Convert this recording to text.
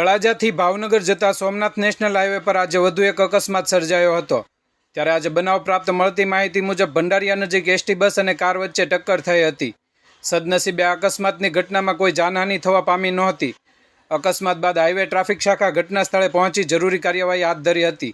તળાજાથી ભાવનગર જતા Somnath national highway પર આજે વધુ એક અકસ્માત સર્જાયો હતો। ત્યારે આજે બનાવ પ્રાપ્ત મળતી માહિતી મુજબ ભંડારીયા નજીક એસટી બસ અને કાર વચ્ચે ટક્કર થઈ હતી। સદનસીબે આ અકસ્માતની ઘટનામાં કોઈ જાનહાનિ થવા પામી નહોતી। અકસ્માત બાદ હાઈવે ટ્રાફિક શાખા ઘટના સ્થળે પહોંચી જરૂરી કાર્યવાહી હાથ ધરી હતી।